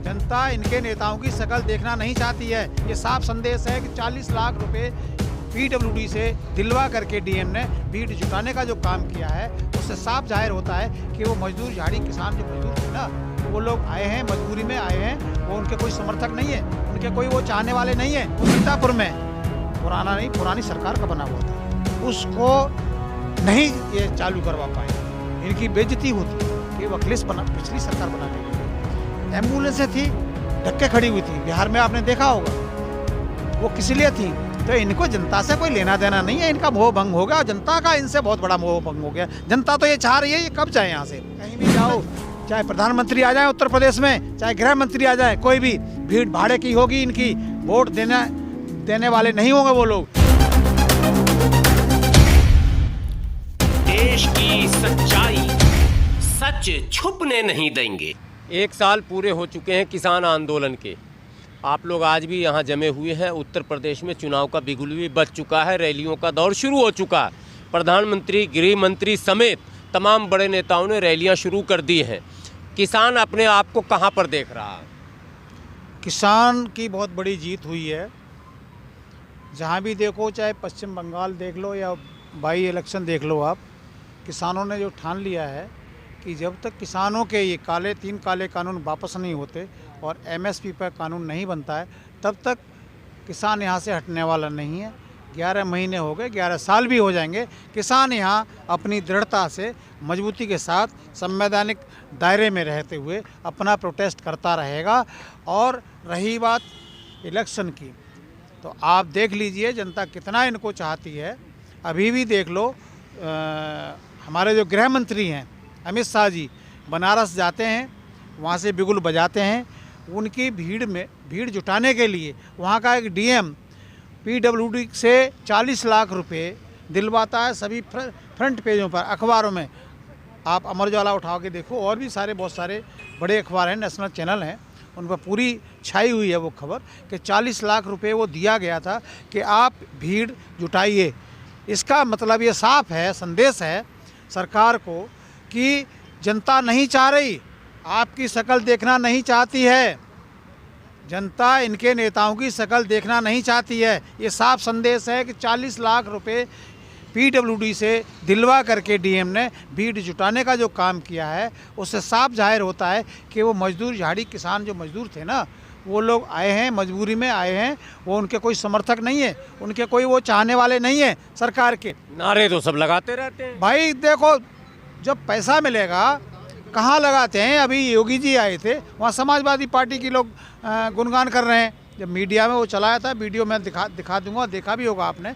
जनता इनके नेताओं की शक्ल देखना नहीं चाहती है। ये साफ संदेश है कि 40 लाख रुपए पीडब्ल्यूडी से दिलवा करके डीएम ने भीड़ जुटाने का जो काम किया है, उससे साफ जाहिर होता है कि वो मजदूर झाड़ी किसान जो मजदूर थे ना, वो लोग आए हैं, मजबूरी में आए हैं। वो उनके कोई समर्थक नहीं है, उनके कोई वो चाहने वाले नहीं है। वो सीतापुर में पुरानी सरकार का बना हुआ था, उसको नहीं ये चालू करवा पाए। इनकी बेइज्जती होती है कि पिछली सरकार बना के एम्बुलेंसें थी, धक्के खड़ी हुई थी। बिहार में आपने देखा होगा, वो किस लिए थी? तो इनको जनता से कोई लेना देना नहीं है। इनका मोह भंग हो गया, जनता का इनसे बहुत बड़ा मोह भंग हो गया। जनता तो ये चाह रही है ये कब जाए यहाँ से। कहीं भी जाओ, चाहे प्रधानमंत्री आ जाए उत्तर प्रदेश में, चाहे गृह मंत्री आ जाए, कोई भी भीड़ भाड़े की होगी इनकी। वोट देने वाले नहीं होंगे वो लोग। देश की सच्चाई सच छुपने नहीं देंगे। 1 साल पूरे हो चुके हैं किसान आंदोलन के। आप लोग आज भी यहाँ जमे हुए हैं। उत्तर प्रदेश में चुनाव का बिगुल भी बज चुका है, रैलियों का दौर शुरू हो चुका है। प्रधानमंत्री, गृह मंत्री समेत तमाम बड़े नेताओं ने रैलियाँ शुरू कर दी हैं। किसान अपने आप को कहाँ पर देख रहा है? किसान की बहुत बड़ी जीत हुई है। जहाँ भी देखो, चाहे पश्चिम बंगाल देख लो या बाई इलेक्शन देख लो आप, किसानों ने जो ठान लिया है कि जब तक किसानों के ये 3 काले कानून वापस नहीं होते और एमएसपी पर कानून नहीं बनता है, तब तक किसान यहाँ से हटने वाला नहीं है। 11 महीने हो गए, 11 साल भी हो जाएंगे। किसान यहाँ अपनी दृढ़ता से, मजबूती के साथ, संवैधानिक दायरे में रहते हुए अपना प्रोटेस्ट करता रहेगा। और रही बात इलेक्शन की, तो आप देख लीजिए जनता कितना इनको चाहती है। अभी भी देख लो, हमारे जो गृह मंत्री हैं अमित शाह जी बनारस जाते हैं, वहाँ से बिगुल बजाते हैं। उनकी भीड़ जुटाने के लिए वहाँ का एक डीएम पीडब्ल्यूडी से 40 लाख रुपए दिलवाता है। सभी फ्रंट पेजों पर, अखबारों में, आप अमर उजाला उठा के देखो, और भी बहुत सारे बड़े अखबार हैं, नेशनल चैनल हैं, उन पर पूरी छाई हुई है वो खबर कि 40 लाख रुपए वो दिया गया था कि आप भीड़ जुटाइए। इसका मतलब ये साफ है, संदेश है सरकार को कि जनता नहीं चाह रही, आपकी शक्ल देखना नहीं चाहती है। जनता इनके नेताओं की शक्ल देखना नहीं चाहती है। ये साफ संदेश है कि 40 लाख रुपए पीडब्ल्यूडी से दिलवा करके डीएम ने भीड़ जुटाने का जो काम किया है, उससे साफ जाहिर होता है कि वो मजदूर झाड़ी किसान जो मजदूर थे ना, वो लोग आए हैं, मजबूरी में आए हैं। वो उनके कोई समर्थक नहीं है, उनके कोई वो चाहने वाले नहीं है सरकार के। नारे तो सब लगाते रहते हैं भाई। देखो, जब पैसा मिलेगा कहाँ लगाते हैं। अभी योगी जी आए थे, वहाँ समाजवादी पार्टी के लोग गुणगान कर रहे हैं। जब मीडिया में वो चलाया था, वीडियो में दिखा दूंगा, देखा भी होगा आपने।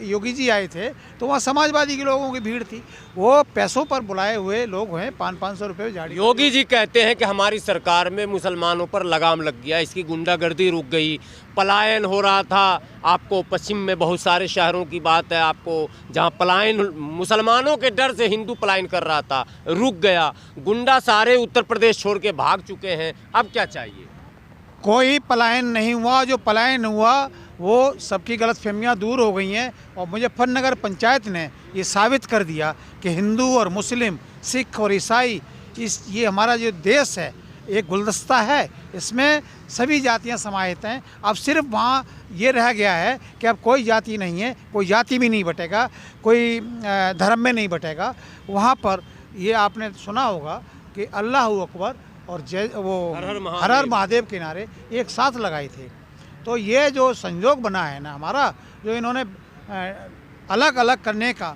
योगी जी आए थे तो वहाँ समाजवादी के लोगों की भीड़ थी। वो पैसों पर बुलाए हुए लोग हैं, 500-500 रुपये झाड़ी। योगी जी कहते हैं कि हमारी सरकार में मुसलमानों पर लगाम लग गया, इसकी गुंडागर्दी रुक गई, पलायन हो रहा था। आपको पश्चिम में बहुत सारे शहरों की बात है, आपको जहां पलायन मुसलमानों के डर से हिंदू पलायन कर रहा था, रुक गया। गुंडा सारे उत्तर प्रदेश छोड़ के भाग चुके हैं, अब क्या चाहिए? कोई पलायन नहीं हुआ। जो पलायन हुआ वो सबकी गलतफहमियां दूर हो गई हैं। और मुजफ्फरनगर पंचायत ने ये साबित कर दिया कि हिंदू और मुस्लिम, सिख और ईसाई, ये हमारा जो देश है एक गुलदस्ता है, इसमें सभी जातियां समाहित हैं। अब सिर्फ वहाँ ये रह गया है कि अब कोई जाति नहीं है, कोई जाति भी नहीं बटेगा, कोई धर्म में नहीं बटेगा। वहाँ पर ये आपने सुना होगा कि अल्लाह अकबर और हर हर महादेव के नारे एक साथ लगाए थे। तो ये जो संयोग बना है ना हमारा, जो इन्होंने अलग अलग करने का,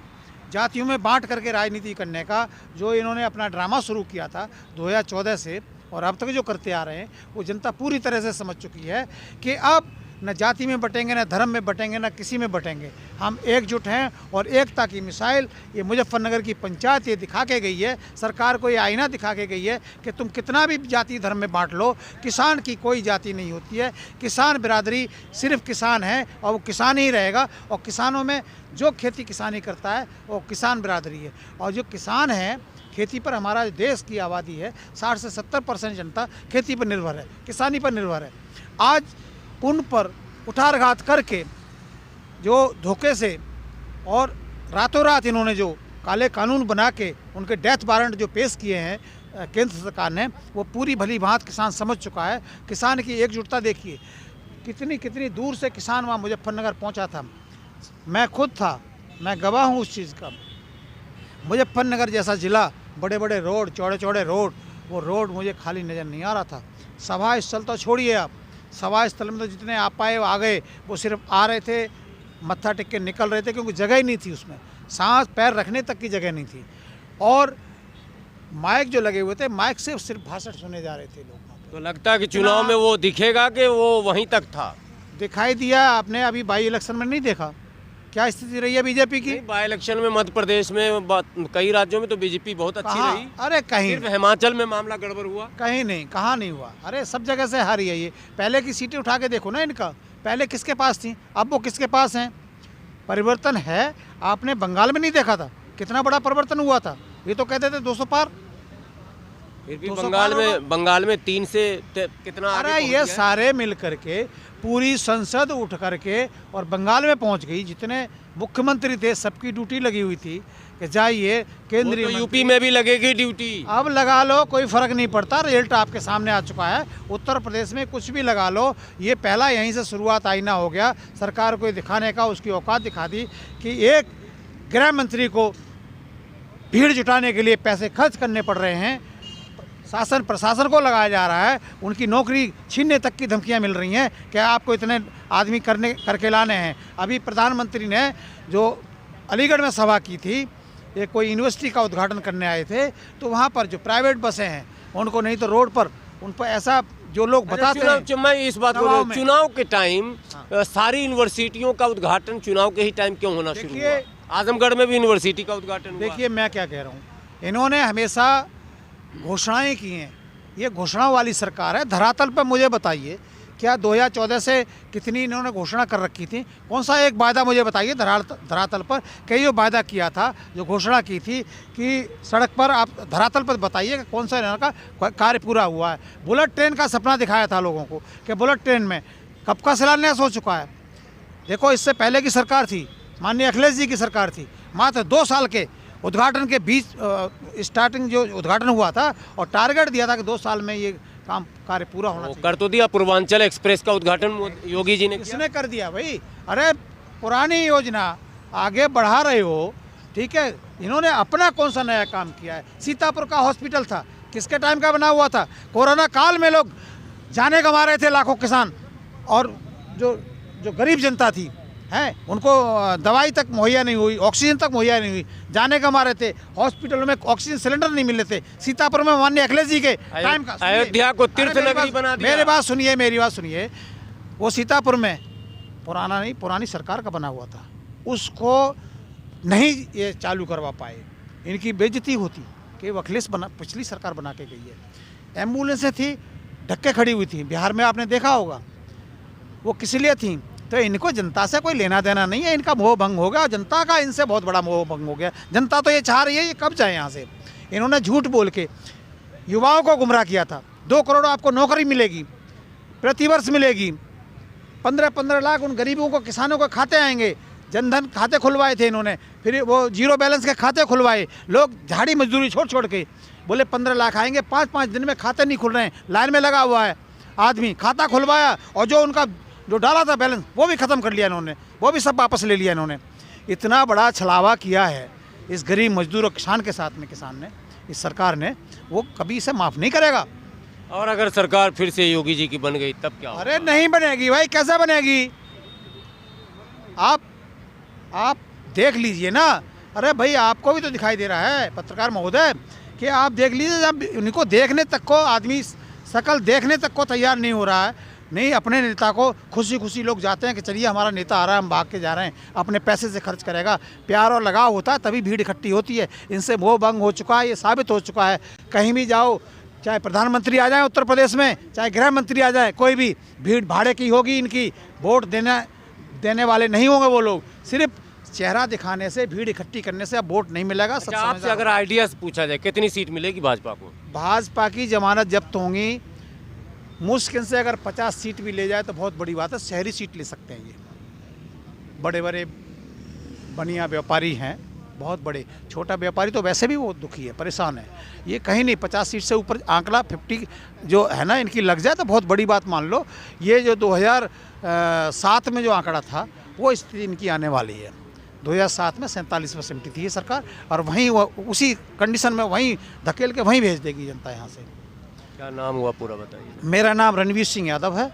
जातियों में बांट करके राजनीति करने का जो इन्होंने अपना ड्रामा शुरू किया था 2014 से और अब तक जो करते आ रहे हैं, वो जनता पूरी तरह से समझ चुकी है कि अब न जाति में बटेंगे, न धर्म में बटेंगे, न किसी में बटेंगे। हम एकजुट हैं। और एकता की मिसाइल ये मुजफ्फरनगर की पंचायत ये दिखा के गई है, सरकार को ये आईना दिखा के गई है कि तुम कितना भी जाति धर्म में बांट लो, किसान की कोई जाति नहीं होती है। किसान बिरादरी सिर्फ किसान है और वो किसान ही रहेगा। और किसानों में जो खेती किसानी करता है वो किसान बिरादरी है। और जो किसान है, खेती पर हमारा देश की आबादी है, 60 से 70% जनता खेती पर निर्भर है, किसानी पर निर्भर है। आज उन पर कुठारघात करके जो धोखे से और रातों रात इन्होंने जो काले कानून बना के उनके डेथ वारंट जो पेश किए हैं, केंद्र सरकार ने, वो पूरी भली भांति किसान समझ चुका है। किसान की एकजुटता देखिए, कितनी कितनी दूर से किसान वहाँ मुजफ्फरनगर पहुँचा था। मैं खुद था, मैं गवाह हूँ उस चीज़ का। मुजफ्फरनगर जैसा ज़िला, बड़े बड़े रोड, चौड़े चौड़े रोड, वो रोड मुझे खाली नज़र नहीं आ रहा था। सभा स्थल तो छोड़िए आप, सभा स्थल में तो जितने आ पाए वो आ गए, वो सिर्फ आ रहे थे, मत्था टेक के निकल रहे थे, क्योंकि जगह ही नहीं थी उसमें, सांस पैर रखने तक की जगह नहीं थी। और माइक जो लगे हुए थे, माइक से सिर्फ भाषण सुने जा रहे थे लोग। तो लगता है कि चुनाव में वो दिखेगा कि वो वहीं तक था? दिखाई दिया। आपने अभी बाई इलेक्शन में नहीं देखा क्या स्थिति रही है बीजेपी की? बाई इलेक्शन में मध्य प्रदेश में कई राज्यों में तो बीजेपी बहुत अच्छी रही। अरे कहीं सिर्फ हिमाचल में मामला गड़बड़ हुआ? कहीं नहीं, कहाँ नहीं हुआ। अरे सब जगह से हारी है ये। पहले की सीटें उठा के देखो ना इनका, पहले किसके पास थी, अब वो किसके पास हैं। परिवर्तन है। आपने बंगाल में नहीं देखा था कितना बड़ा परिवर्तन हुआ था? ये तो कहते थे 200 पार, फिर भी 200 बंगाल में 3 से कितना आगे अरे पहुंच ये गया? सारे मिल करके पूरी संसद उठ करके और बंगाल में पहुंच गई। जितने मुख्यमंत्री थे सबकी ड्यूटी लगी हुई थी कि जाइए केंद्रीय तो यूपी में भी लगेगी ड्यूटी। अब लगा लो, कोई फर्क नहीं पड़ता। रिजल्ट आपके सामने आ चुका है। उत्तर प्रदेश में कुछ भी लगा लो, ये पहला यहीं से शुरुआत आईना हो गया। सरकार को दिखाने का, उसकी औकात दिखा दी कि एक गृह मंत्री को भीड़ जुटाने के लिए पैसे खर्च करने पड़ रहे हैं। शासन प्रशासन को लगाया जा रहा है, उनकी नौकरी छीनने तक की धमकियां मिल रही हैं कि आपको इतने आदमी करके लाने हैं। अभी प्रधानमंत्री ने जो अलीगढ़ में सभा की थी, ये कोई यूनिवर्सिटी का उद्घाटन करने आए थे, तो वहाँ पर जो प्राइवेट बसें हैं उनको नहीं तो रोड पर उन पर ऐसा जो लोग बताते हैं। मैं इस बात बोल रहा हूँ, चुनाव के टाइम सारी यूनिवर्सिटियों का उद्घाटन चुनाव के ही टाइम क्यों होना शुरू हुआ? आजमगढ़ में भी यूनिवर्सिटी का उद्घाटन हुआ। देखिए मैं क्या कह रहा हूँ, इन्होंने हमेशा घोषणाएं की हैं। ये घोषणा वाली सरकार है। धरातल पर मुझे बताइए, क्या 2014 से कितनी इन्होंने घोषणा कर रखी थी? कौन सा एक वायदा मुझे बताइए धरातल पर, कई जो वायदा किया था, जो घोषणा की थी कि सड़क पर, आप धरातल पर बताइए कि कौन सा इनका कार्य पूरा हुआ है। बुलेट ट्रेन का सपना दिखाया था लोगों को कि बुलेट ट्रेन में कब का शिलान्यास हो चुका है। देखो इससे पहले की सरकार थी, माननीय अखिलेश जी की सरकार थी, मात्र 2 साल के उद्घाटन के बीच स्टार्टिंग जो उद्घाटन हुआ था और टारगेट दिया था कि 2 साल में ये काम कार्य पूरा होना चाहिए। कर तो दिया। पूर्वांचल एक्सप्रेस का उद्घाटन योगी जी ने किसने कर दिया भाई? अरे पुरानी योजना आगे बढ़ा रहे हो, ठीक है। इन्होंने अपना कौन सा नया काम किया है? सीतापुर का हॉस्पिटल था, किसके टाइम का बना हुआ था? कोरोना काल में लोग जाने गंवा रहे थे, लाखों किसान, और जो गरीब जनता थी हैं, उनको दवाई तक मुहैया नहीं हुई, ऑक्सीजन तक मुहैया नहीं हुई, जाने का मारे थे। हॉस्पिटलों में ऑक्सीजन सिलेंडर नहीं मिल रहे थे। सीतापुर में माननीय अखिलेश जी के टाइम का, अयोध्या को तीर्थ नगरी बना दिया। मेरी बात सुनिए। वो सीतापुर में पुरानी सरकार का बना हुआ था, उसको नहीं ये चालू करवा पाए। इनकी बेइज्जती होती कि वो अखिलेश पिछली सरकार बना के गई है। एम्बुलेंसें थी, ढक्के खड़ी हुई थी, बिहार में आपने देखा होगा। वो किस लिए थी? तो इनको जनता से कोई लेना देना नहीं है। इनका मोह भंग हो गया, जनता का इनसे बहुत बड़ा मोह भंग हो गया। जनता तो ये चाह रही है ये कब जाए यहाँ से। इन्होंने झूठ बोल के युवाओं को गुमराह किया था। 2 करोड़ आपको नौकरी मिलेगी, प्रतिवर्ष मिलेगी। 15-15 लाख उन गरीबों को, किसानों को खाते आएंगे। जनधन खाते खुलवाए थे इन्होंने, फिर वो जीरो बैलेंस के खाते खुलवाए। लोग झाड़ी मजदूरी छोड़ के बोले 15 लाख आएंगे, 5-5 दिन में खाते नहीं खुल रहे हैं। लाइन में लगा हुआ है आदमी, खाता खुलवाया और जो उनका जो डाला था बैलेंस वो भी ख़त्म कर लिया इन्होंने, वो भी सब वापस ले लिया इन्होंने। इतना बड़ा छलावा किया है इस गरीब मजदूर और किसान के साथ में, किसान ने, इस सरकार ने, वो कभी इसे माफ़ नहीं करेगा। और अगर सरकार फिर से योगी जी की बन गई तब क्या होगा? अरे नहीं बनेगी भाई, कैसे बनेगी? आप देख लीजिए ना। अरे भाई आपको भी तो दिखाई दे रहा है पत्रकार महोदय कि आप देख लीजिए, जब उनको देखने तक को आदमी शकल देखने तक को तैयार नहीं हो रहा है। नहीं, अपने नेता को खुशी खुशी लोग जाते हैं कि चलिए हमारा नेता आ रहा है, हम भाग के जा रहे हैं, अपने पैसे से खर्च करेगा। प्यार और लगाव होता है तभी भीड़ इकट्ठी होती है। इनसे मोह भंग हो चुका है, ये साबित हो चुका है। कहीं भी जाओ, चाहे प्रधानमंत्री आ जाए उत्तर प्रदेश में, चाहे गृह मंत्री आ जाए, कोई भी भीड़ भाड़े की होगी इनकी। वोट देने वाले नहीं होंगे वो लोग। सिर्फ चेहरा दिखाने से, भीड़ इकट्ठी करने से अब वोट नहीं मिलेगा। अच्छा, आपसे अगर आइडियाज पूछा जाए कितनी सीट मिलेगी भाजपा को? भाजपा की जमानत जब्त होंगी। मुश्किल से अगर 50 सीट भी ले जाए तो बहुत बड़ी बात है। शहरी सीट ले सकते हैं ये, बड़े बड़े बनिया व्यापारी हैं, बहुत बड़े। छोटा व्यापारी तो वैसे भी वो दुखी है, परेशान है। ये कहीं नहीं, 50 सीट से ऊपर आंकड़ा 50 जो है ना इनकी लग जाए तो बहुत बड़ी बात मान लो। ये जो 2007 में जो आंकड़ा था वो स्थिति इनकी आने वाली है। 2007 में 47% थी ये सरकार, और वहीं वो उसी कंडीशन में वहीं धकेल के वहीं भेज देगी जनता यहाँ से। क्या नाम हुआ पूरा बताइए। मेरा नाम रणवीर सिंह यादव है।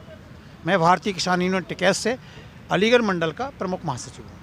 मैं भारतीय किसान यूनियन टिकैत से अलीगढ़ मंडल का प्रमुख महासचिव हूँ।